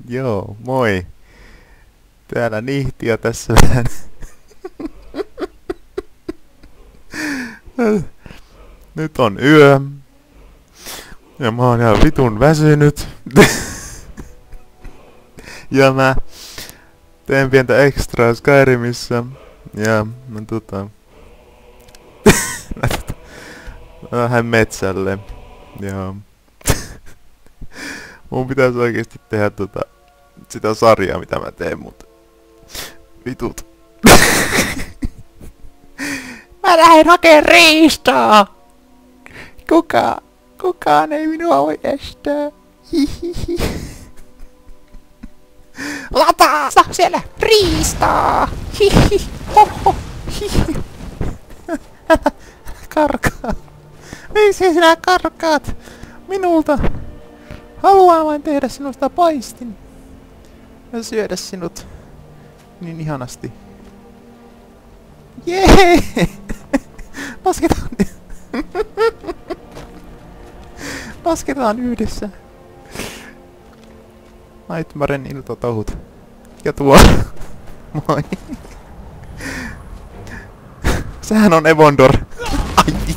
Joo, moi. Täällä Nihtiö tässä vähän. Nyt on yö. Ja mä oon ihan vitun väsynyt. Ja mä teen pientä extraa Skyrimissä. Ja mä mä lähden metsälle. Ja mun pitäisi oikeesti tehdä sitä sarjaa mitä mä teen, mutta vitut. Mä lähden hakeen riistaa! Kukaan ei minua voi estää. Hihihi. Lataa! Siellä riistaa! Hihi! Hoho! Hihi! Karkaa! Miksi sinä karkaat minulta? Haluan vain tehdä sinusta paistin. Ja syödä sinut niin ihanasti. Jee! Lasketaan! Lasketaan yhdessä. Nightmaren iltatouhut. Ja tuo. Moi. Sehän on Evondor. Ai.